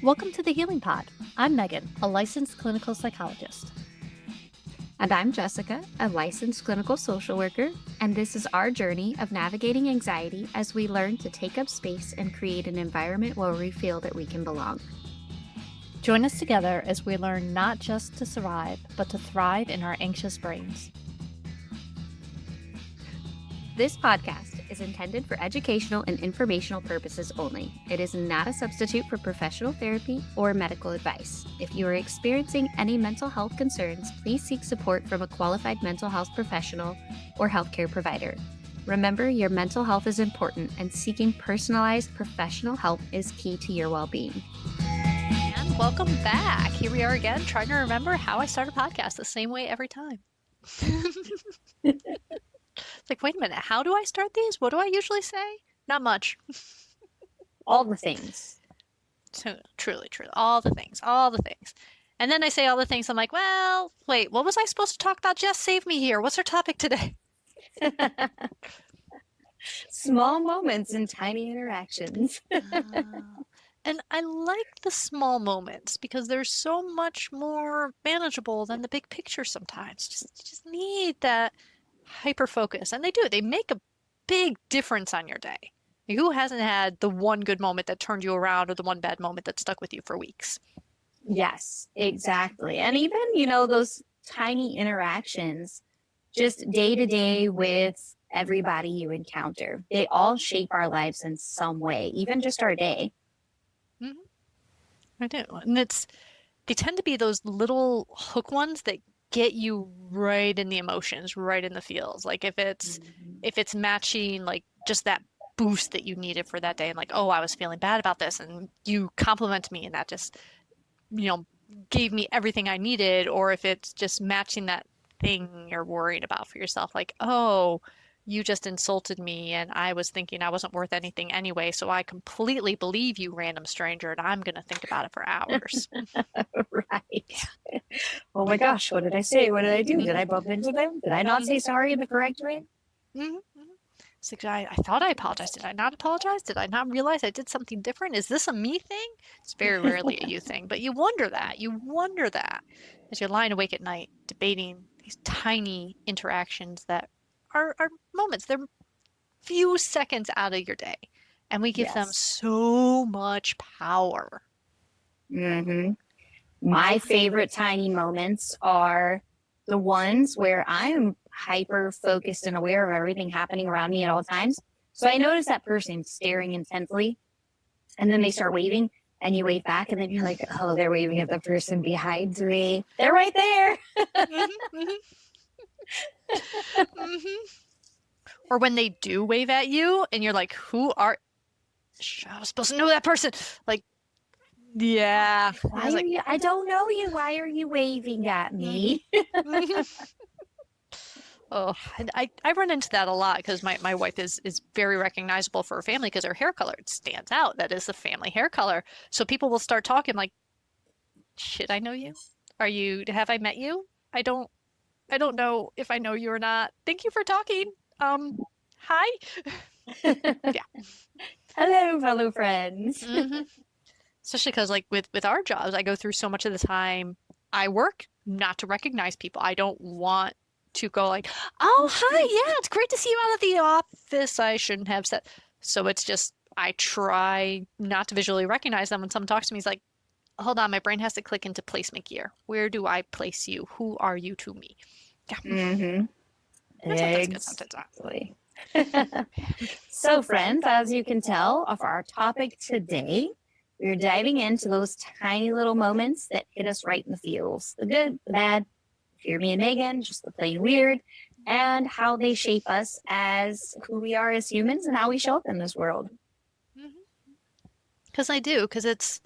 Welcome to the Healing Pod. I'm Megan, a licensed clinical psychologist. And I'm Jessica, a licensed clinical social worker, and this is our journey of navigating anxiety as we learn to take up space and create an environment where we feel that we can belong. Join us together as we learn not just to survive, but to thrive in our anxious brains. This podcast is intended for educational and informational purposes only. It is not a substitute for professional therapy or medical advice. If you are experiencing any mental health concerns, please seek support from a qualified mental health professional or healthcare provider. Remember, your mental health is important, and seeking personalized professional help is key to your well-being. And welcome back. Here we are again, trying to remember how I start a podcast the same way every time. It's like, wait a minute, how do I start these? What do I usually say? Not much. All the things. So, truly, all the things. And then I say all the things, I'm like, well, wait, what was I supposed to talk about? Jess, save me here. What's our topic today? Small moments and tiny interactions. And I like the small moments because they're so much more manageable than the big picture sometimes. Just need that hyper focus. And they do. They make a big difference on your day. Who hasn't had the one good moment that turned you around or the one bad moment that stuck with you for weeks? Yes, exactly. And even, those tiny interactions, just day to day with everybody you encounter, they all shape our lives in some way, even just our day. I do. And they tend to be those little hook ones that get you right in the emotions, right in the feels. Like if it's matching like just that boost that you needed for that day, and like, oh, I was feeling bad about this, and you compliment me, and that just, gave me everything I needed. Or if it's just matching that thing you're worried about for yourself, like, oh, you just insulted me and I was thinking I wasn't worth anything anyway, so I completely believe you, random stranger, and I'm going to think about it for hours. Right. Oh my gosh, what did I say? What did I do? Did I bump into them? Did I not say sorry in the correct way? It's like, I thought I apologized. Did I not apologize? Did I not realize I did something different? Is this a me thing? It's very rarely a you thing, but you wonder that. You wonder that as you're lying awake at night, debating these tiny interactions that are moments. They're few seconds out of your day, and we give them so much power. My favorite tiny moments are the ones where I'm hyper focused and aware of everything happening around me at all times. So I notice that person staring intently, and then they start waving, and you wave back, and then you're like, oh, they're waving at the person behind me. They're right there. Or when they do wave at you and you're like, I was supposed to know that person. Like, yeah. I don't know you. Why are you waving at me? Oh, I run into that a lot because my wife is very recognizable for her family because her hair color stands out. That is the family hair color. So people will start talking like, should I know you? Have I met you? I don't know if I know you or not. Thank you for talking. Hi. Yeah. Hello, fellow friends. Especially because like with our jobs, I go through so much of the time I work not to recognize people. I don't want to go like, oh, hi, yeah, it's great to see you out of the office. I shouldn't have said. So it's just, I try not to visually recognize them when someone talks to me. He's like, hold on, my brain has to click into placement gear. Where do I place you? Who are you to me? Yeah. Exactly. So, friends, as you can tell of our topic today, we're diving into those tiny little moments that hit us right in the feels. The good, the bad, Fear Me and Megan, just the plain weird, and how they shape us as who we are as humans and how we show up in this world. Because I do, because it's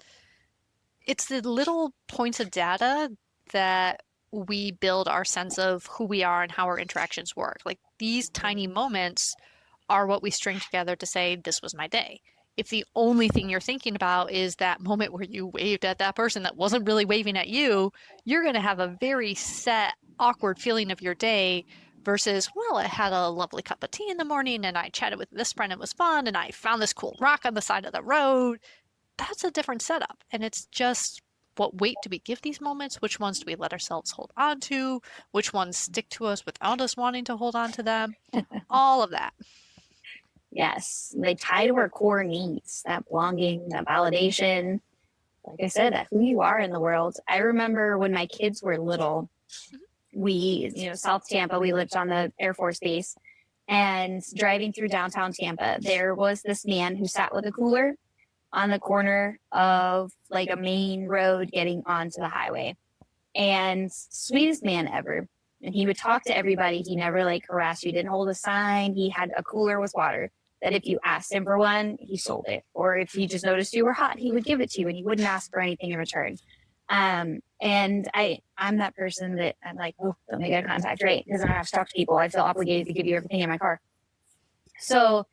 the little points of data that we build our sense of who we are and how our interactions work. Like these tiny moments are what we string together to say, this was my day. If the only thing you're thinking about is that moment where you waved at that person that wasn't really waving at you, you're going to have a very set, awkward feeling of your day versus, well, I had a lovely cup of tea in the morning and I chatted with this friend. It was fun. And I found this cool rock on the side of the road. that's a different setup. And it's just what weight do we give these moments? Which ones do we let ourselves hold on to? Which ones stick to us without us wanting to hold on to them? All of that. Yes, they tie to our core needs, that belonging, that validation. Like I said, that who you are in the world. I remember when my kids were little, we, South Tampa, we lived on the Air Force Base, and driving through downtown Tampa, there was this man who sat with a cooler on the corner of like a main road getting onto the highway. And sweetest man ever. And he would talk to everybody. He never like harassed you, didn't hold a sign. He had a cooler with water that if you asked him for one, he sold it. Or if he just noticed you were hot, he would give it to you and he wouldn't ask for anything in return. And I'm that person that I'm like, oh, don't make eye contact, right? Because I don't have to talk to people. I feel obligated to give you everything in my car. So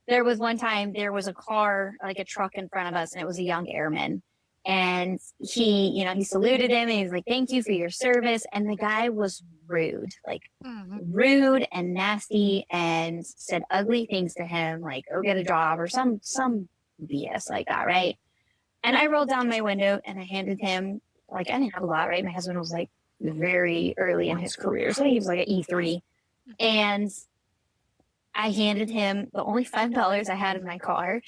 there was one time there was a car, like a truck in front of us, and it was a young airman. And he saluted him and he was like, thank you for your service. And the guy was rude, like Mm-hmm. rude and nasty, and said ugly things to him, like, go get a job or some BS like that, right? And I rolled down my window and I handed him, like, I didn't have a lot, right? My husband was like very early in his career. So he was like an E3. And I handed him the only $5 I had in my car.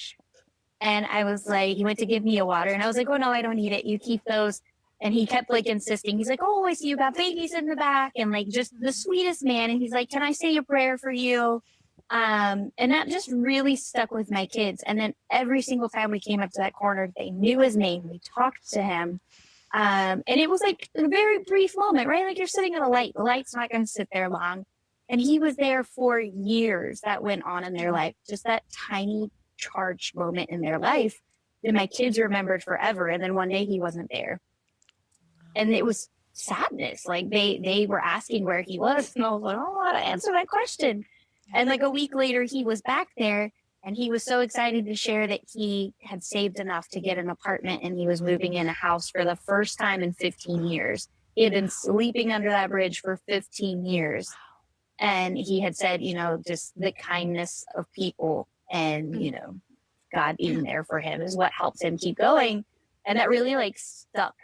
And I was like, he went to give me a water. And I was like, oh, no, I don't need it. You keep those. And he kept like insisting. He's like, oh, I see you got babies in the back. And like just the sweetest man. And he's like, can I say a prayer for you? And that just really stuck with my kids. And then every single time we came up to that corner, they knew his name. We talked to him. And it was like a very brief moment, right? Like you're sitting at a light. The light's not going to sit there long. And he was there for years that went on in their life. Just that tiny charged moment in their life that my kids remembered forever. And then one day he wasn't there. And it was sadness. Like they were asking where he was. And I was like, I don't know how to answer that question. And like a week later, he was back there and he was so excited to share that he had saved enough to get an apartment and he was moving in a house for the first time in 15 years. He had been sleeping under that bridge for 15 years. And he had said, just the kindness of people and, God being there for him is what helped him keep going. And that really like stuck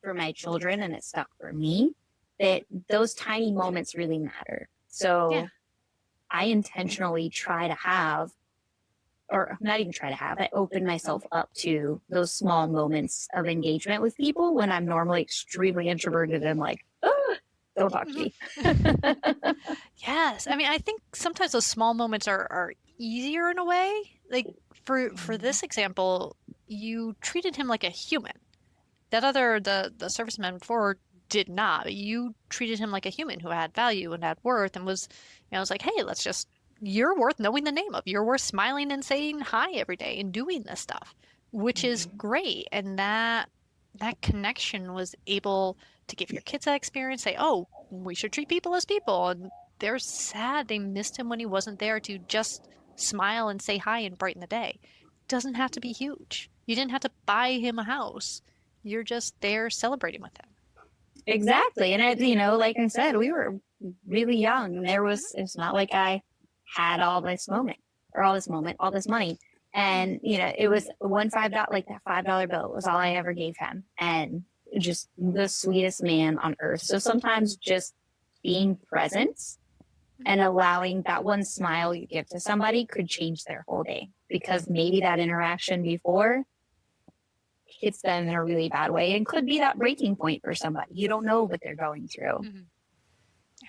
for my children and it stuck for me that those tiny moments really matter. So Yeah. I intentionally try to have, or not even try to have, I open myself up to those small moments of engagement with people when I'm normally extremely introverted and like, oh, don't talk to me. Yes. I mean, I think sometimes those small moments are easier in a way. Like for this example, you treated him like a human. That other the serviceman before did not. You treated him like a human who had value and had worth and was, was like, hey, let's just you're worth knowing the name of. You're worth smiling and saying hi every day and doing this stuff, which is great. And that connection was able to give your kids that experience, say, oh, we should treat people as people. And they're sad they missed him when he wasn't there to just smile and say hi and brighten the day. It doesn't have to be huge. You didn't have to buy him a house. You're just there celebrating with him. Exactly. And like I said, we were really young. It's not like I had all this money. And, it was $5, like that $5 bill was all I ever gave him. And just the sweetest man on earth. So sometimes just being present and allowing that one smile you give to somebody could change their whole day because maybe that interaction before hits them in a really bad way and could be that breaking point for somebody. You don't know what they're going through. Mm-hmm. Yeah.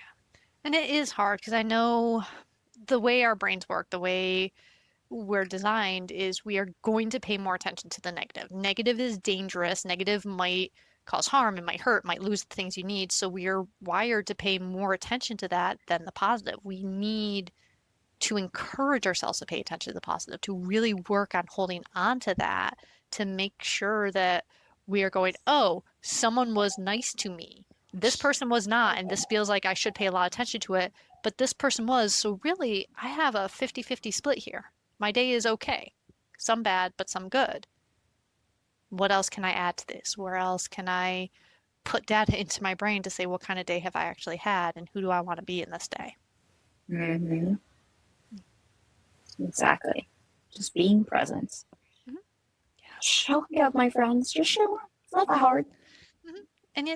And it is hard because I know the way our brains work, the way we're designed is we are going to pay more attention to the negative. Negative is dangerous. Negative might cause harm, it might hurt, might lose the things you need. So we are wired to pay more attention to that than the positive. We need to encourage ourselves to pay attention to the positive, to really work on holding on to that, to make sure that we are going, oh, someone was nice to me. This person was not, and this feels like I should pay a lot of attention to it, but this person was. So really, I have a 50-50 split here. My day is okay. Some bad, but some good. What else can I add to this? Where else can I put data into my brain to say what kind of day have I actually had and who do I want to be in this day? Exactly. Just being present. Mhm. Yeah. Showing up, my friends. Just show up. It's not that hard. Mhm. And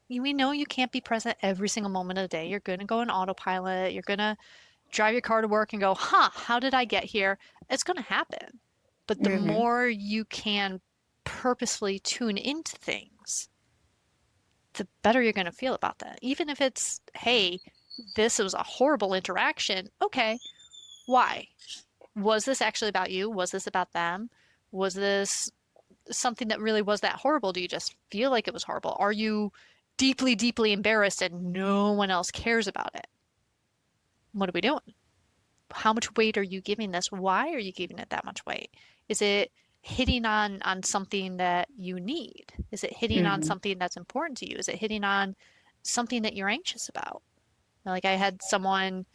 we know you can't be present every single moment of the day. You're going to go in autopilot. You're going to drive your car to work and go, huh, how did I get here? It's going to happen. But the Mm-hmm. more you can purposefully tune into things, the better you're going to feel about that. Even if it's, hey, this was a horrible interaction. Okay, why? Was this actually about you? Was this about them? Was this something that really was that horrible? Do you just feel like it was horrible? Are you deeply, deeply embarrassed and no one else cares about it? What are we doing? How much weight are you giving this? Why are you giving it that much weight? Is it hitting on something that you need? Is it hitting on Mm-hmm. something that's important to you? Is it hitting on something that you're anxious about? Like I had someone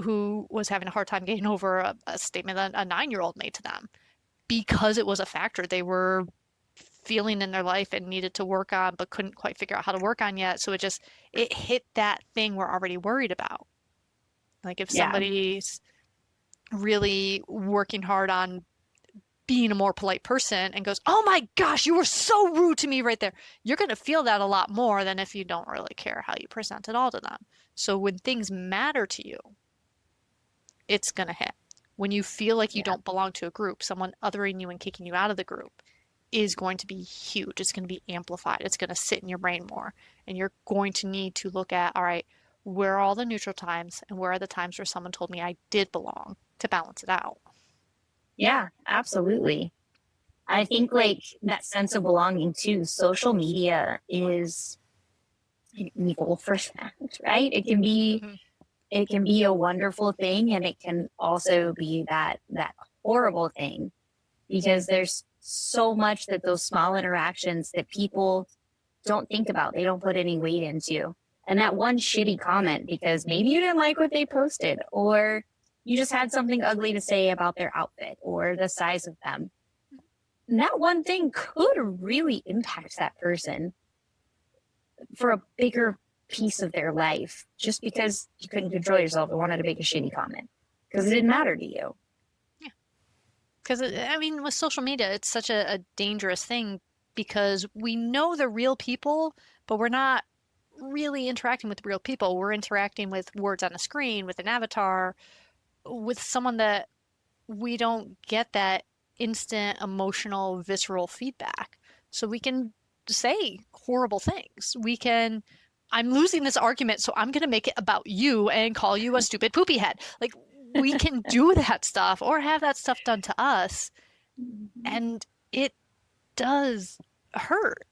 who was having a hard time getting over a statement that a 9-year-old made to them because it was a factor they were feeling in their life and needed to work on, but couldn't quite figure out how to work on yet. So it hit that thing we're already worried about. Like if Yeah. somebody's really working hard on being a more polite person and goes, "Oh my gosh, you were so rude to me right there." You're going to feel that a lot more than if you don't really care how you present it all to them. So when things matter to you, it's going to hit. When you feel like you Yeah. don't belong to a group, someone othering you and kicking you out of the group is going to be huge. It's going to be amplified. It's going to sit in your brain more. And you're going to need to look at, all right, where are all the neutral times and where are the times where someone told me I did belong to balance it out? Yeah, absolutely. I think like that sense of belonging too, social media is evil for that, right? Mhm. It can be a wonderful thing and it can also be that horrible thing because there's so much that those small interactions that people don't think about, they don't put any weight into. And that one shitty comment because maybe you didn't like what they posted or you just had something ugly to say about their outfit or the size of them. And that one thing could really impact that person for a bigger piece of their life just because you couldn't control yourself and wanted to make a shitty comment because it didn't matter to you. Yeah. Because, I mean, with social media, it's such a dangerous thing because we know they're real people, but we're not really interacting with real people. We're interacting with words on a screen, with an avatar, with someone that we don't get that instant emotional, visceral feedback. So we can say horrible things. I'm losing this argument, so I'm going to make it about you and call you a stupid poopy head. Like, we can do that stuff or have that stuff done to us, and it does hurt.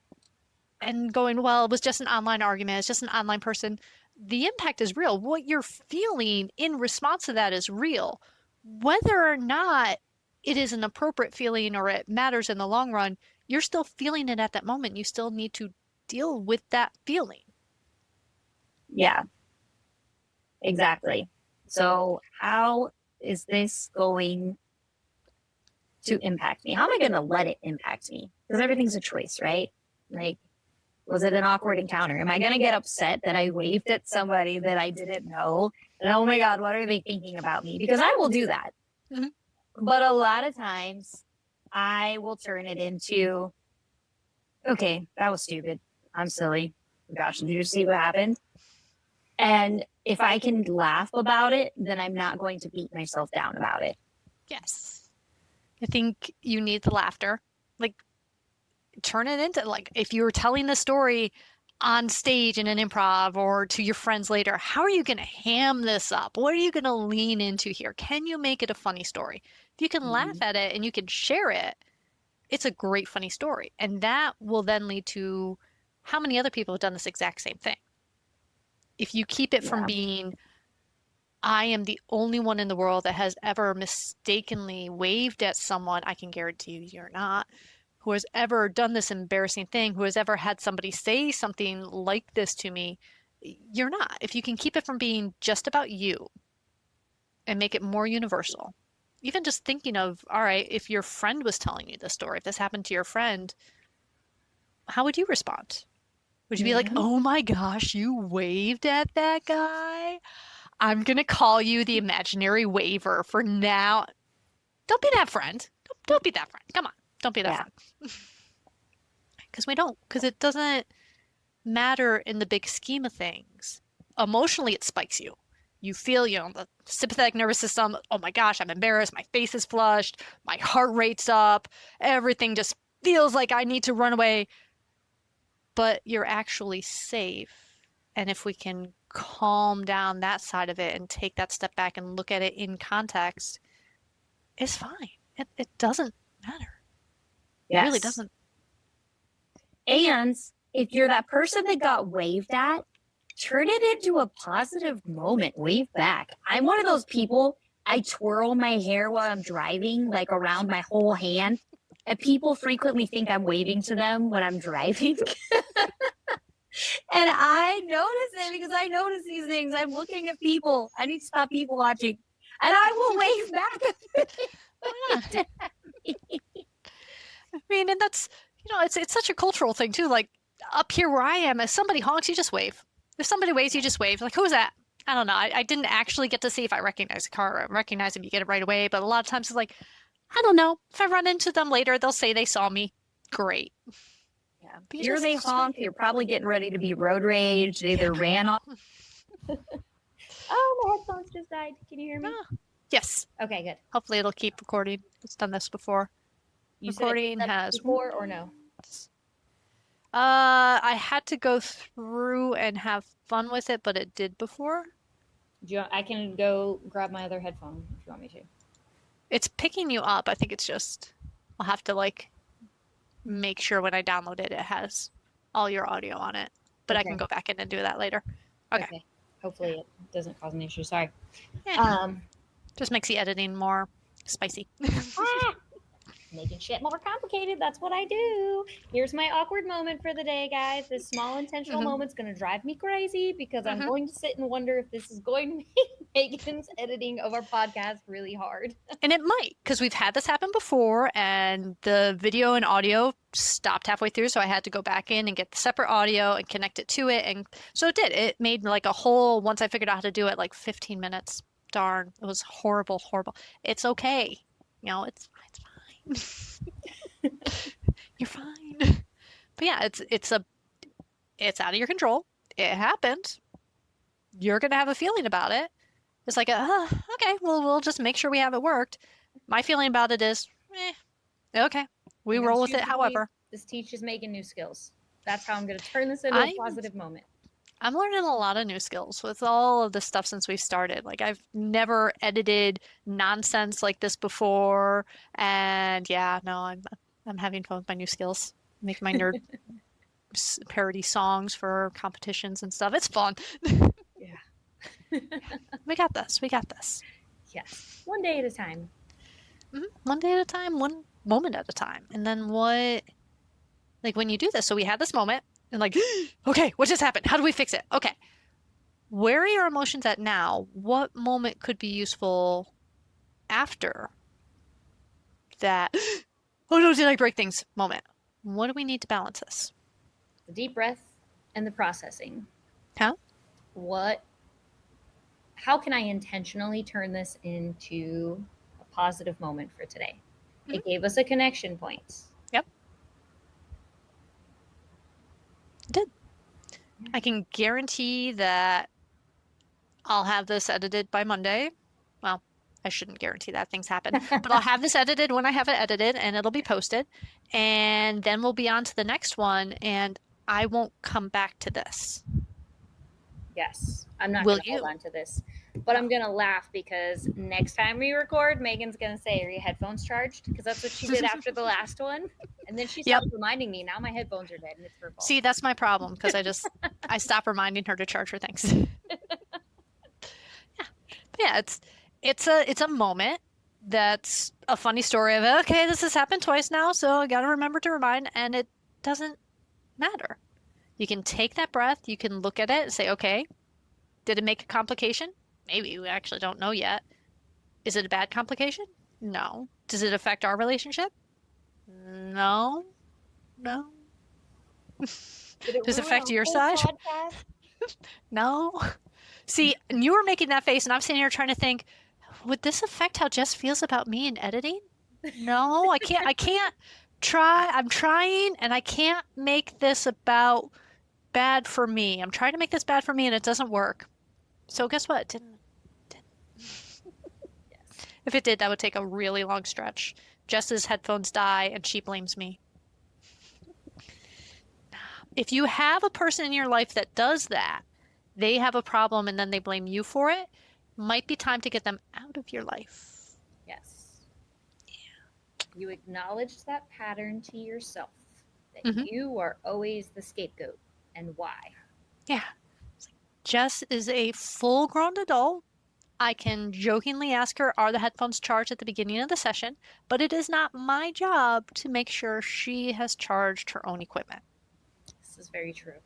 And going, well, it was just an online argument, it's just an online person. The impact is real. What you're feeling in response to that is real. Whether or not it is an appropriate feeling or it matters in the long run, you're still feeling it at that moment. You still need to deal with that feeling. Yeah, exactly. So, how is this going to impact me? How am I going to let it impact me? Because everything's a choice, right? Like, was it an awkward encounter? Am I going to get upset that I waved at somebody that I didn't know? And oh my God, what are they thinking about me? Because I will do that. Mhm. But a lot of times I will turn it into, okay, that was stupid. I'm silly. Gosh, did you see what happened? And if I can laugh about it, then I'm not going to beat myself down about it. Yes. I think you need the laughter. Like, turn it into, like, if you were telling the story on stage in an improv or to your friends later, how are you going to ham this up? What are you going to lean into here? Can you make it a funny story? If you can laugh Mm-hmm. at it and you can share it, it's a great funny story. And that will then lead to how many other people have done this exact same thing. If you keep it from Yeah. being, I am the only one in the world that has ever mistakenly waved at someone, I can guarantee you you're not, who has ever done this embarrassing thing, who has ever had somebody say something like this to me, you're not. If you can keep it from being just about you and make it more universal, even just thinking of, all right, if your friend was telling you this story, if this happened to your friend, how would you respond? Would you be like, Mm-hmm. oh my gosh, you waved at that guy? I'm gonna call you the imaginary waver for now. Don't be that friend. Don't be that friend. Come on. Don't be that Yeah. friend. Because we don't. Because it doesn't matter in the big scheme of things. Emotionally, it spikes you. You feel, the sympathetic nervous system. Oh my gosh, I'm embarrassed. My face is flushed. My heart rate's up. Everything just feels like I need to run away. But you're actually safe. And if we can calm down that side of it and take that step back and look at it in context, it's fine. It doesn't matter. It really Yes. doesn't. And if you're that person that got waved at, turn it into a positive moment. Wave back. I'm one of those people, I twirl my hair while I'm driving, like around my whole hand. And people frequently think I'm waving to them when I'm driving. And I notice it because I notice these things. I'm looking at people. I need to stop people watching. And I will wave back. I mean, and that's, it's such a cultural thing too. Like up here where I am, if somebody honks, you just wave. If somebody waves, you just wave. Like, who's that? I don't know. I didn't actually get to see if I recognize a car. I recognize them, you get it right away. But a lot of times it's like, I don't know. If I run into them later, they'll say they saw me. Great. Yeah. Here they honk. You're probably getting ready to be road rage. They either ran off. Oh, my headphones just died. Can you hear me? Yes. Okay, good. Hopefully it'll keep recording. It's done this before. You Recording said it has before or no? I had to go through and have fun with it, but it did before. I can go grab my other headphone if you want me to. It's picking you up. I think it's just I'll have to make sure when I download it, it has all your audio on it. But I can go back in and do that later. Okay. Hopefully it doesn't cause an issue. Sorry. Yeah. Just makes the editing more spicy. Making shit more complicated. That's what I do. Here's my awkward moment for the day, guys. This small intentional moment's going to drive me crazy because I'm going to sit and wonder if this is going to make Megan's editing of our podcast really hard. And it might, because we've had this happen before and the video and audio stopped halfway through. So I had to go back in and get the separate audio and connect it to it. And so it did. It made like a whole, once I figured out how to do it, like 15 minutes. Darn. It was horrible, horrible. It's okay. It's fine. You're fine. But yeah, it's out of your control. It happened. You're gonna have a feeling about it. It's like, okay, well, we'll just make sure we have it worked. My feeling about it is, okay, we roll with it. However, this teaches Megan new skills. That's how I'm gonna turn this into a positive moment. I'm learning a lot of new skills with all of this stuff since we started. Like I've never edited nonsense like this before, and yeah, no, I'm having fun with my new skills. Make my nerd parody songs for competitions and stuff. It's fun. Yeah. We got this. We got this. Yes. One day at a time. One day at a time, one moment at a time. And then when you do this, so we had this moment. And okay, what just happened? How do we fix it? Okay. Where are your emotions at now? What moment could be useful after that? Oh no, did I break things? Moment. What do we need to balance this? The deep breath and the processing. How? How can I intentionally turn this into a positive moment for today? It gave us a connection point. Yep. It did. I can guarantee that I'll have this edited by Monday. Well, I shouldn't guarantee that, things happen, but I'll have this edited when I have it edited and it'll be posted. And then we'll be on to the next one and I won't come back to this. Yes, I'm not going to hold on to this, but I'm going to laugh because next time we record, Megan's going to say, are your headphones charged? Because that's what she did after the last one. And then she stopped reminding me, now my headphones are dead and it's her fault. See, that's my problem because I stop reminding her to charge her things. Yeah, it's a moment that's a funny story of, okay, this has happened twice now, so I got to remember to remind, and it doesn't matter. You can take that breath, you can look at it and say, okay, did it make a complication? Maybe, we actually don't know yet. Is it a bad complication? No. Does it affect our relationship? No. Does it affect your side? No. See, you were making that face and I'm sitting here trying to think, would this affect how Jess feels about me in editing? No, I can't I'm trying, and I can't make this about bad for me. I'm trying to make this bad for me, and it doesn't work. So guess what? It didn't. Yes. If it did, that would take a really long stretch. Jess's headphones die, and she blames me. If you have a person in your life that does that, they have a problem and then they blame you for it, might be time to get them out of your life. Yes. You acknowledge that pattern to yourself, that Hmm. you are always the scapegoat, and why. Yeah. Jess is a full-grown adult. I can jokingly ask her, are the headphones charged at the beginning of the session? But it is not my job to make sure she has charged her own equipment. This is very true.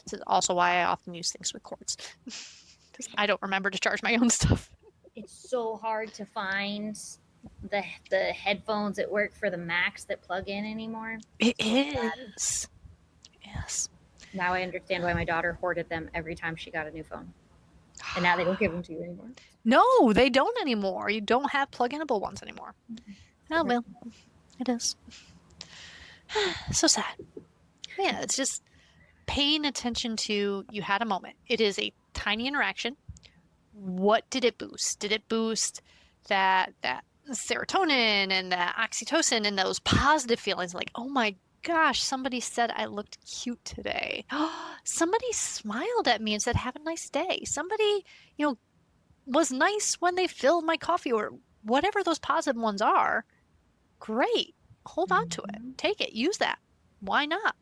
This is also why I often use things with cords, because I don't remember to charge my own stuff. It's so hard to find the headphones that work for the Macs that plug in anymore. It So bad. is. Yes. Now I understand why my daughter hoarded them every time she got a new phone. And now they don't give them to you anymore. No, they don't anymore. You don't have plug-inable ones anymore. Oh, well, it is. So sad. Yeah, it's just paying attention to you had a moment. It is a tiny interaction. What did it boost? Did it boost that serotonin and that oxytocin and those positive feelings like, oh my gosh, somebody said I looked cute today. Somebody smiled at me and said, have a nice day. Somebody, you know, was nice when they filled my coffee or whatever those positive ones are. Great. Hold on to it. Mm-hmm. Take it. Use that. Why not?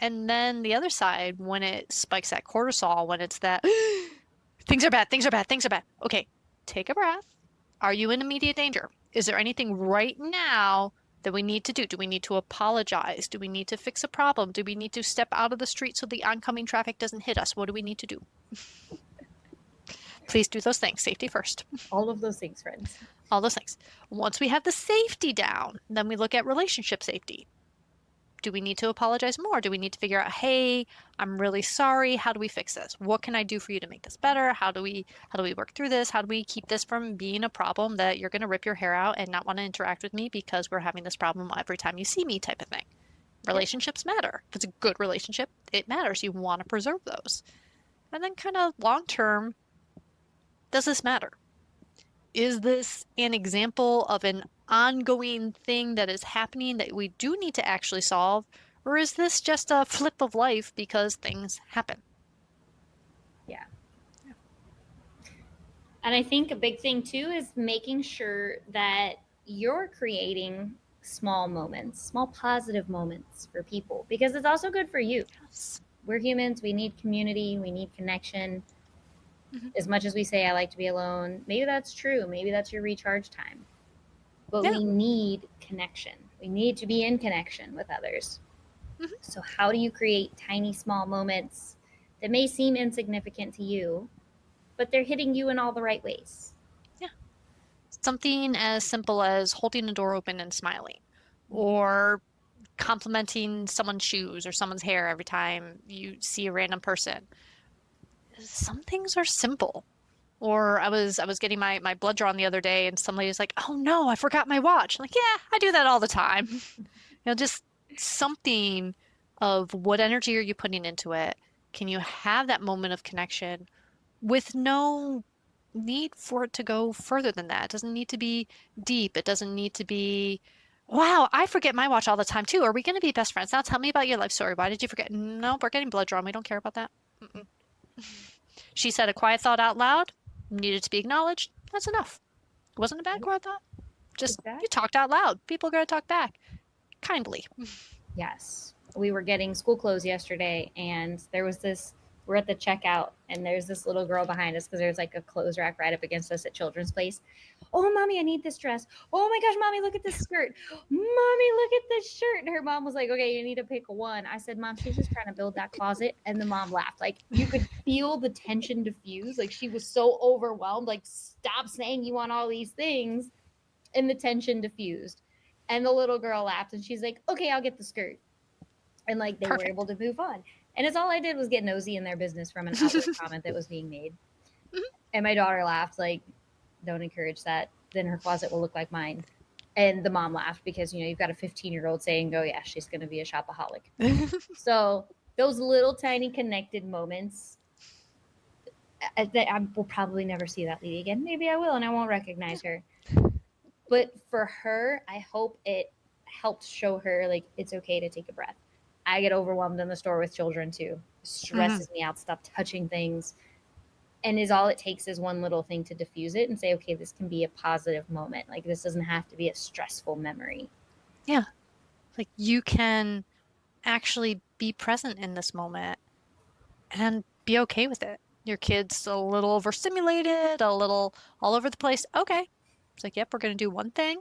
And then the other side, when it spikes that cortisol, when it's that things are bad, things are bad, things are bad. Okay, take a breath. Are you in immediate danger? Is there anything right now that we need to do? Do we need to apologize? Do we need to fix a problem? Do we need to step out of the street so the oncoming traffic doesn't hit us? What do we need to do? Please do those things. Safety first. All of those things, friends. All those things. Once we have the safety down, then we look at relationship safety. Do we need to apologize more? Do we need to figure out, hey, I'm really sorry. How do we fix this? What can I do for you to make this better? How do we work through this? How do we keep this from being a problem that you're going to rip your hair out and not want to interact with me because we're having this problem every time you see me type of thing. Yep. Relationships matter. If it's a good relationship, it matters. You want to preserve those. And then kind of long term, does this matter? Is this an example of an ongoing thing that is happening that we do need to actually solve? Or is this just a flip of life because things happen? Yeah. And I think a big thing too is making sure that you're creating small moments, small positive moments for people, because it's also good for you. Yes. We're humans, we need community, we need connection. Mhm. As much as we say, I like to be alone, maybe that's true. Maybe that's your recharge time. But Yeah. we need connection. We need to be in connection with others. Mhm. So, how do you create tiny, small moments that may seem insignificant to you, but they're hitting you in all the right ways? Yeah. Something as simple as holding a door open and smiling, or complimenting someone's shoes or someone's hair every time you see a random person. Some things are simple. Or I was getting my blood drawn the other day and some lady's like, "Oh no, I forgot my watch." I'm like, "Yeah, I do that all the time." Just something of what energy are you putting into it? Can you have that moment of connection with no need for it to go further than that? It doesn't need to be deep. It doesn't need to be, wow, I forget my watch all the time too. Are we going to be best friends? Now tell me about your life story. Why did you forget? No, we're getting blood drawn. We don't care about that. Mm-mm. She said a quiet thought out loud, needed to be acknowledged. That's enough. It wasn't a bad quiet thought. Just you Exactly. talked out loud. People are going to talk back kindly. Yes. We were getting school clothes yesterday, and there was this. We're at the checkout, and there's this little girl behind us because there's like a clothes rack right up against us at Children's Place. Oh, mommy, I need this dress. Oh my gosh, mommy, look at this skirt. Mommy, look at this shirt. And her mom was like, okay, you need to pick one. I said, Mom, she's just trying to build that closet. And the mom laughed. Like, you could feel the tension diffuse. Like, she was so overwhelmed. Like, stop saying you want all these things. And the tension diffused. And the little girl laughed, and she's like, okay, I'll get the skirt. And like they were able Perfect. to move on. And it's all I did was get nosy in their business from an outward comment that was being made. And my daughter laughed, like, don't encourage that. Then her closet will look like mine. And the mom laughed because, you've got a 15-year-old saying, oh, yeah, she's going to be a shopaholic. So those little tiny connected moments, I will probably never see that lady again. Maybe I will, and I won't recognize her. But for her, I hope it helped show her, like, it's okay to take a breath. I get overwhelmed in the store with children too. It stresses me out. Stop touching things. And all it takes is one little thing to diffuse it and say, okay, this can be a positive moment. Like, this doesn't have to be a stressful memory. Yeah. Like you can actually be present in this moment and be okay with it. Your kid's a little overstimulated, a little all over the place. Okay. It's like, yep, we're going to do one thing.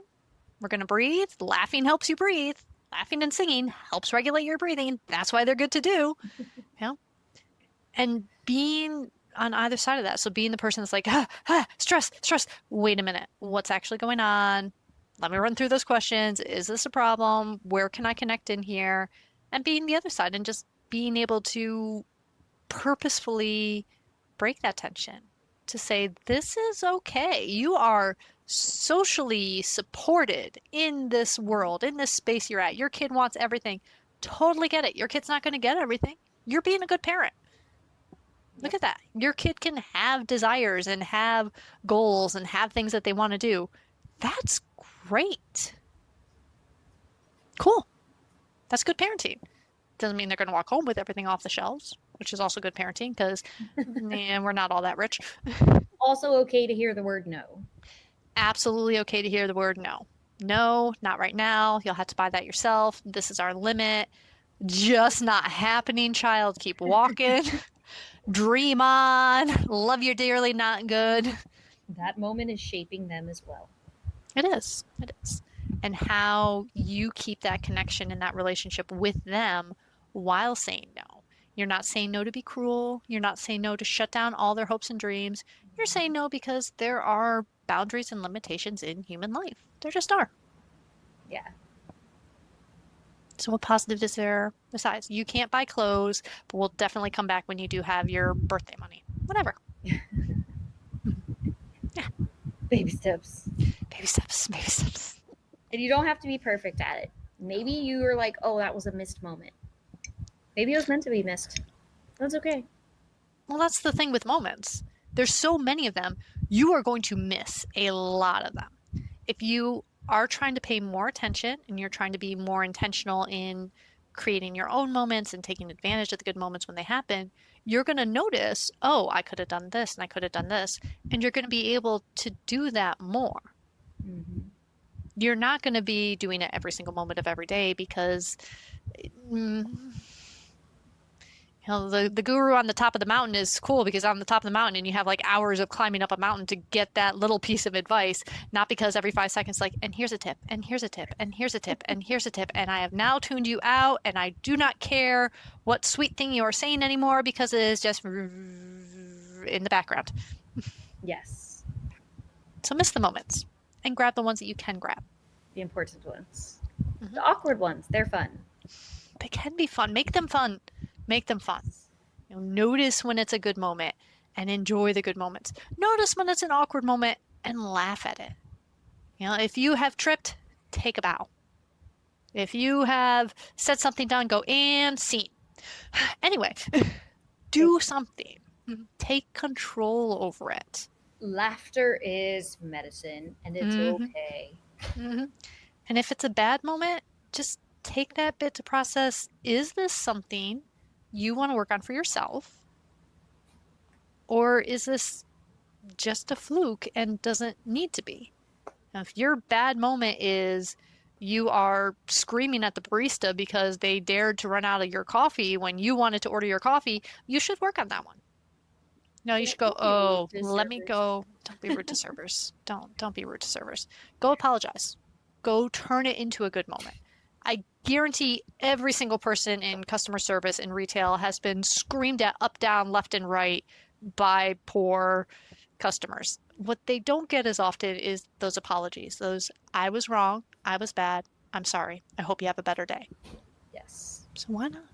We're going to breathe. Laughing helps you breathe. Laughing and singing helps regulate your breathing. That's why they're good to do. You know? And being on either side of that. So being the person that's like, stress, stress. Wait a minute. What's actually going on? Let me run through those questions. Is this a problem? Where can I connect in here? And being the other side and just being able to purposefully break that tension to say, this is okay. You are socially supported in this world, in this space you're at. Your kid wants everything. Totally get it. Your kid's not going to get everything. You're being a good parent. Look Yep. at that. Your kid can have desires and have goals and have things that they want to do. That's great. Cool. That's good parenting. Doesn't mean they're going to walk home with everything off the shelves, which is also good parenting because we're not all that rich. Also okay to hear the word no. Absolutely okay to hear the word no. No, not right now. You'll have to buy that yourself. This is our limit. Just not happening, child. Keep walking. Dream on. Love you dearly, not good. That moment is shaping them as well. It is. It is. And how you keep that connection in that relationship with them while saying no. You're not saying no to be cruel. You're not saying no to shut down all their hopes and dreams. You're saying no because there are boundaries and limitations in human life. There just are. Yeah. So what positive is there besides? You can't buy clothes, but we'll definitely come back when you do have your birthday money. Whatever. Yeah. Baby steps. Baby steps, baby steps. And you don't have to be perfect at it. Maybe you were like, oh, that was a missed moment. Maybe it was meant to be missed. That's okay. Well, that's the thing with moments. There's so many of them. You are going to miss a lot of them. If you are trying to pay more attention and you're trying to be more intentional in creating your own moments and taking advantage of the good moments when they happen, you're going to notice, oh, I could have done this and I could have done this. And you're going to be able to do that more. Mm-hmm. You're not going to be doing it every single moment of every day because the guru on the top of the mountain is cool because on the top of the mountain and you have like hours of climbing up a mountain to get that little piece of advice, not because every 5 seconds, like, and here's a tip, and here's a tip, and here's a tip, and here's a tip, and I have now tuned you out, and I do not care what sweet thing you are saying anymore because it is just in the background. Yes. So miss the moments and grab the ones that you can grab. The important ones. Mm-hmm. The awkward ones, they're fun. They can be fun. Make them fun. Make them fun. Notice when it's a good moment and enjoy the good moments. Notice when it's an awkward moment and laugh at it. If you have tripped, take a bow. If you have said something down, go and scene. Anyway, do something. Take control over it. Laughter is medicine, and it's okay. Mm-hmm. And if it's a bad moment, just take that bit to process, is this something you want to work on for yourself? Or is this just a fluke and doesn't need to be? Now, if your bad moment is you are screaming at the barista because they dared to run out of your coffee when you wanted to order your coffee, you should work on that one. No, you should go, oh, let me go. Don't be rude to servers. Don't be rude to servers. Go apologize. Go turn it into a good moment. I guarantee every single person in customer service in retail has been screamed at up, down, left, and right by poor customers. What they don't get as often is those apologies. Those, I was wrong. I was bad. I'm sorry. I hope you have a better day. Yes. So why not?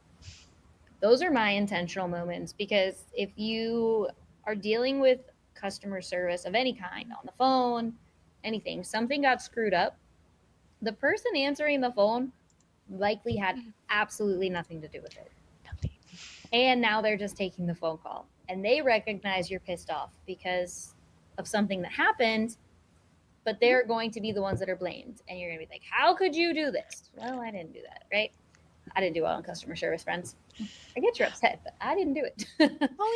Those are my intentional moments because if you are dealing with customer service of any kind on the phone, anything, something got screwed up, The person answering the phone likely had Mhm. absolutely nothing to do with it. Nothing. And now they're just taking the phone call. And they recognize you're pissed off because of something that happened, but Mhm. they're going to be the ones that are blamed. And you're going to be like, how could you do this? Well, I didn't do that, right? I didn't do well in customer service, friends. I get you're upset, but I didn't do it. Well,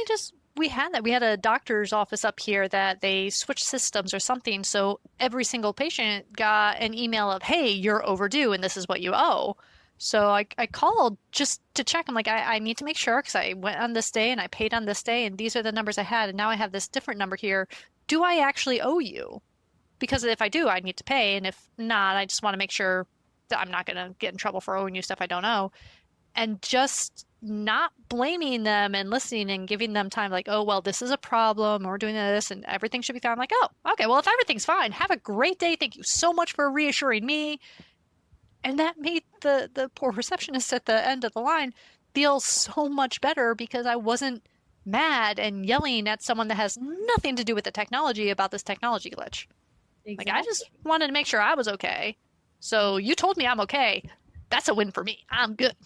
we had that. We had a doctor's office up here that they switched systems or something. So every single patient got an email of, hey, you're overdue and this is what you owe. So I called just to check. I'm like, I need to make sure because I went on this day and I paid on this day and these are the numbers I had. And now I have this different number here. Do I actually owe you? Because if I do, I need to pay. And if not, I just want to make sure that I'm not going to get in trouble for owing you stuff I don't owe. And just not blaming them and listening and giving them time, like, oh, well, this is a problem. We're doing this and everything should be fine. I'm like, oh, okay, well, if everything's fine, have a great day. Thank you so much for reassuring me. And that made the poor receptionist at the end of the line feel so much better because I wasn't mad and yelling at someone that has nothing to do with the technology about this technology glitch. Like, I just Exactly. wanted to make sure I was okay. So you told me I'm okay. That's a win for me. I'm good.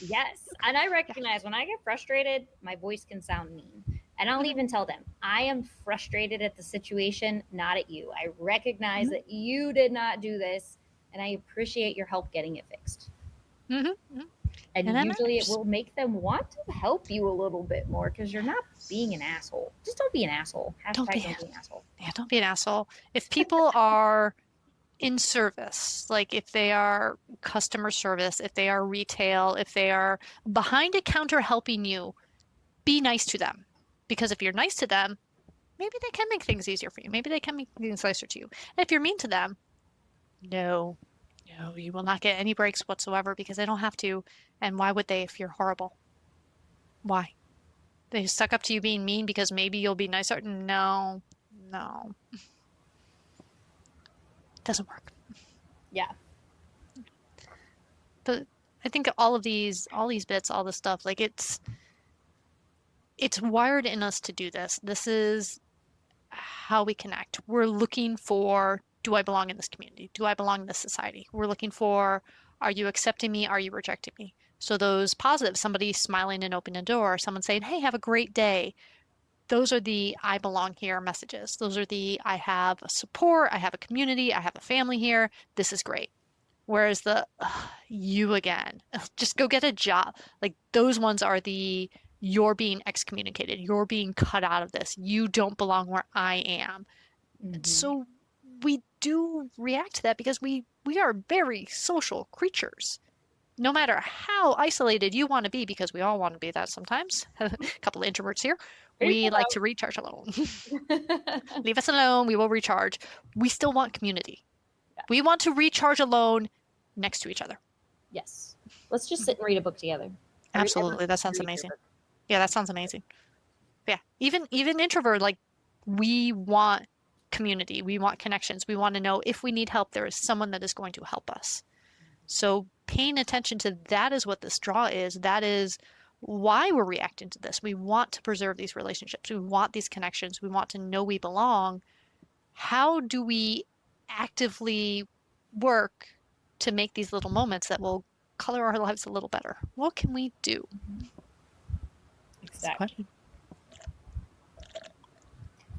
Yes. And I Yeah. recognize when I get frustrated, my voice can sound mean. And I'll Mhm. even tell them, I am frustrated at the situation, not at you. I recognize Mhm. that you did not do this, and I appreciate your help getting it fixed. Mhm. Mhm. And And that usually it matters. will make them want to help you a little bit more because you're not being an Yes. asshole. Just don't be an asshole. Don't Hashtag be, don't be an asshole. yeah, don't be an asshole. If people are in service, like if they are customer service, if they are retail, if they are behind a counter helping you, be nice to them. Because if you're nice to them, maybe they can make things easier for you. Maybe they can make things nicer to you. And if you're mean to them, no, no, you will not get any breaks whatsoever because they don't have to. And why would they if you're horrible? Why? They suck up to you being mean because maybe you'll be nicer? No, no, doesn't work. Yeah. But I think all these bits, all this stuff, like it's wired in us to do this. This is how we connect. We're looking for, do I belong in this community? Do I belong in this society? We're looking for, are you accepting me? Are you rejecting me? So those positives, somebody smiling and opening a door, someone saying, hey, have a great day. Those are the I belong here messages. Those are the I have support, I have a community, I have a family here. This is great. Whereas the you again, just go get a job. Like those ones are the you're being excommunicated. You're being cut out of this. You don't belong where I am. Mm-hmm. So we do react to that because we are very social creatures. No matter how isolated you want to be, because we all want to be that sometimes. A couple of introverts here. Pretty We full like to recharge alone. out. Leave us alone, we will recharge. We still want community. Yeah. We want to recharge alone next to each other. Yes. Let's just sit and read a book together. Everyone Absolutely. That sounds read their amazing. book. Yeah, that sounds amazing. Yeah. Even introvert, like we want community. We want connections. We want to know if we need help, there is someone that is going to help us. So paying attention to that is what this draw is. That is why we're reacting to this. We want to preserve these relationships. We want these connections. We want to know we belong. How do we actively work to make these little moments that will color our lives a little better? What can we do? That's the Exactly. question.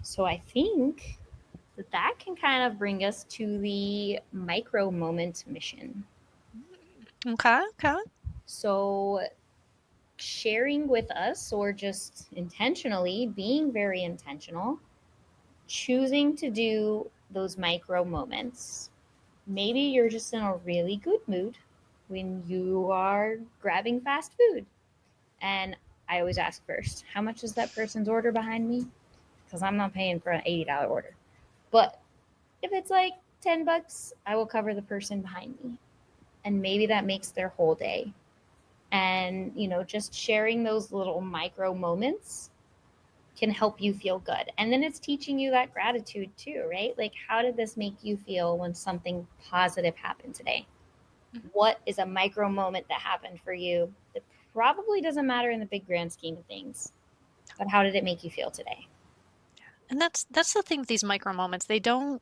So I think that that can kind of bring us to the micro moment mission. Okay, okay. So sharing with us, or just intentionally being very intentional, choosing to do those micro moments. Maybe you're just in a really good mood when you are grabbing fast food. And I always ask first, how much is that person's order behind me? Because I'm not paying for an $80 order. But if it's like $10, I will cover the person behind me. And maybe that makes their whole day. And, just sharing those little micro moments can help you feel good. And then it's teaching you that gratitude too, right? Like, how did this make you feel when something positive happened today? What is a micro moment that happened for you that probably doesn't matter in the big grand scheme of things, but how did it make you feel today? And that's the thing with these micro moments. They don't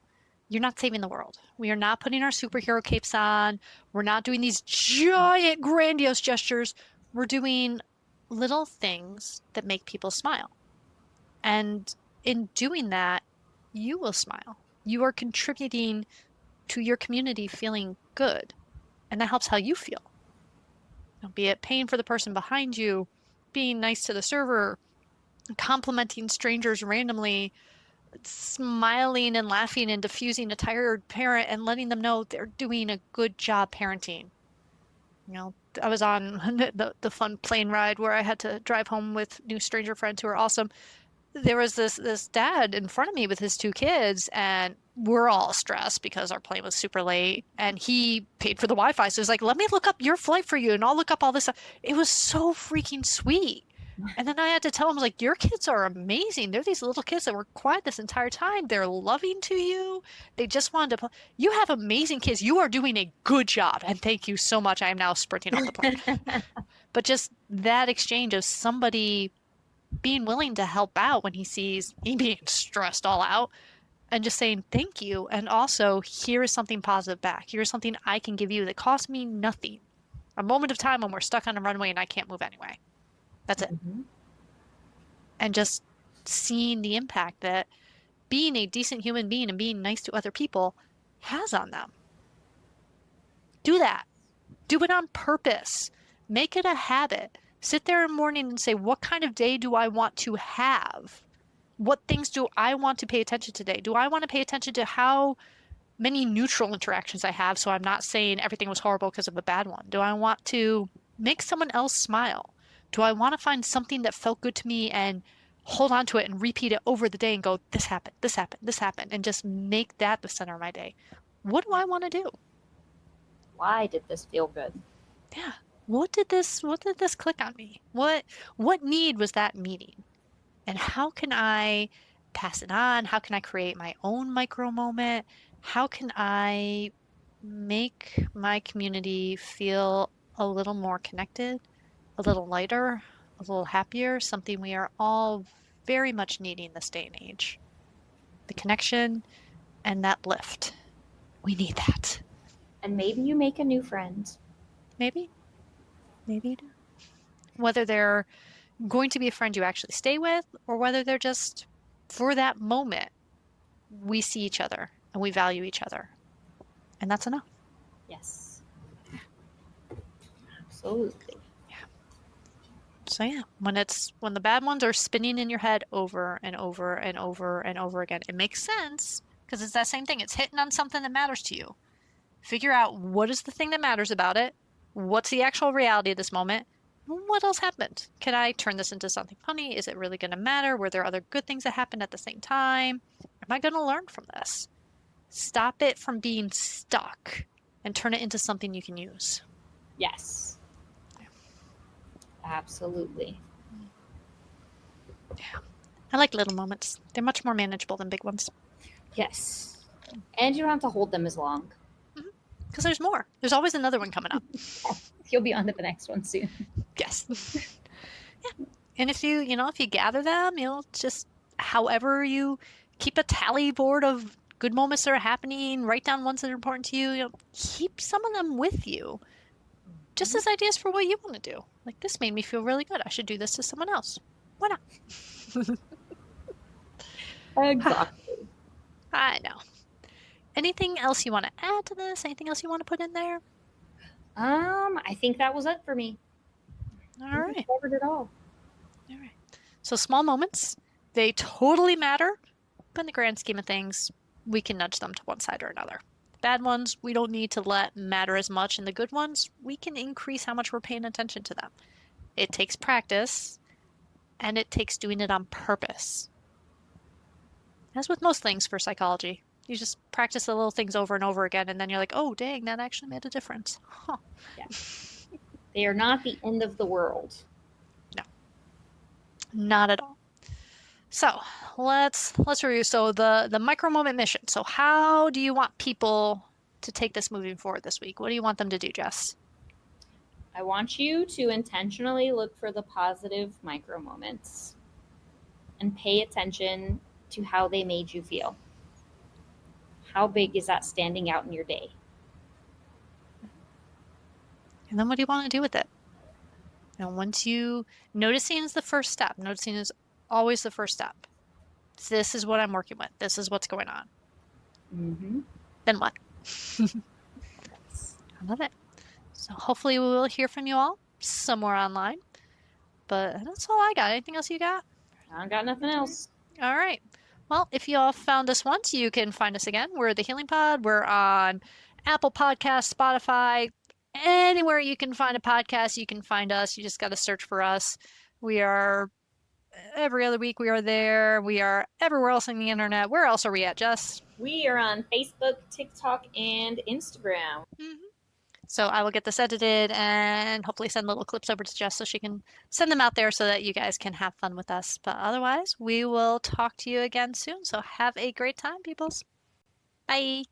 you're not saving the world. We are not putting our superhero capes on. We're not doing these giant, grandiose gestures. We're doing little things that make people smile. And in doing that, you will smile. You are contributing to your community feeling good, and that helps how you feel. Be it paying for the person behind you, being nice to the server, complimenting strangers randomly, smiling and laughing and diffusing a tired parent and letting them know they're doing a good job parenting. You know, I was on the fun plane ride where I had to drive home with new stranger friends who are awesome. There was this dad in front of me with his two kids, and we're all stressed because our plane was super late, and he paid for the Wi-Fi. So he's like, "Let me look up your flight for you, and I'll look up all this stuff." It was so freaking sweet. And then I had to tell him, like, your kids are amazing. They're these little kids that were quiet this entire time. They're loving to you. They just wanted to play. You have amazing kids. You are doing a good job. And thank you so much. I am now sprinting off the plane. But just that exchange of somebody being willing to help out when he sees me being stressed all out and just saying thank you. And also, here is something positive back. Here is something I can give you that costs me nothing. A moment of time when we're stuck on a runway and I can't move anyway. That's it. Mhm. And just seeing the impact that being a decent human being and being nice to other people has on them. Do that. Do it on purpose. Make it a habit. Sit there in the morning and say, what kind of day do I want to have? What things do I want to pay attention to today? Do I want to pay attention to how many neutral interactions I have so I'm not saying everything was horrible because of a bad one? Do I want to make someone else smile? Do I want to find something that felt good to me and hold on to it and repeat it over the day and go, this happened, this happened, this happened, and just make that the center of my day? What do I want to do? Why did this feel good? Yeah. What did this click on me? What need was that meeting? And how can I pass it on? How can I create my own micro moment? How can I make my community feel a little more connected, a little lighter, a little happier? Something we are all very much needing this day and age. The connection and that lift. We need that. And maybe you make a new friend. Maybe, maybe you do. Whether they're going to be a friend you actually stay with, or whether they're just for that moment, we see each other and we value each other. And that's enough. Yes. Absolutely. So yeah, when the bad ones are spinning in your head over and over and over and over again, it makes sense because it's that same thing. It's hitting on something that matters to you. Figure out what is the thing that matters about it. What's the actual reality of this moment? What else happened? Can I turn this into something funny? Is it really going to matter? Were there other good things that happened at the same time? Am I going to learn from this? Stop it from being stuck and turn it into something you can use. Yes. Absolutely. Yeah. I like little moments. They're much more manageable than big ones. Yes. And you don't have to hold them as long. Because there's more. There's always another one coming up. You'll be on to the next one soon. Yes. Yeah. And if if you gather them, just however you keep a tally board of good moments that are happening, write down ones that are important to you, keep some of them with you. Just as ideas for what you want to do. Like, this made me feel really good. I should do this to someone else. Why not? Exactly. I know. Anything else you want to add to this? Anything else you want to put in there? I think that was it for me. All We right. covered it all. All right. So small moments, they totally matter, but in the grand scheme of things, we can nudge them to one side or another. Bad ones, we don't need to let matter as much, and the good ones, we can increase how much we're paying attention to them. It takes practice, and it takes doing it on purpose. As with most things for psychology, you just practice the little things over and over again, and then you're like, oh, dang, that actually made a difference. Huh. Yeah. They are not the end of the world. No, not at all. So let's review. So the micro moment mission. So how do you want people to take this moving forward this week? What do you want them to do, Jess? I want you to intentionally look for the positive micro moments and pay attention to how they made you feel. how big is that standing out in your day? And then what do you want to do with it? And once you noticing is the first step. Noticing is always the first step. This is what I'm working with. This is what's going on. Mm-hmm. Then what? I love it. So hopefully we will hear from you all somewhere online. But that's all I got. Anything else you got? I got nothing else. All right. Well, if you all found us once, you can find us again. We're the Healing Pod. We're on Apple Podcasts, Spotify, anywhere you can find a podcast, you can find us. You just got to search for us. We are every other week. We are there. We are everywhere else on the internet. Where else are we at, Jess? We are on Facebook, TikTok, and Instagram. Mhm. So I will get this edited and hopefully send little clips over to Jess so she can send them out there so that you guys can have fun with us. But otherwise, we will talk to you again soon. So have a great time, peoples. Bye.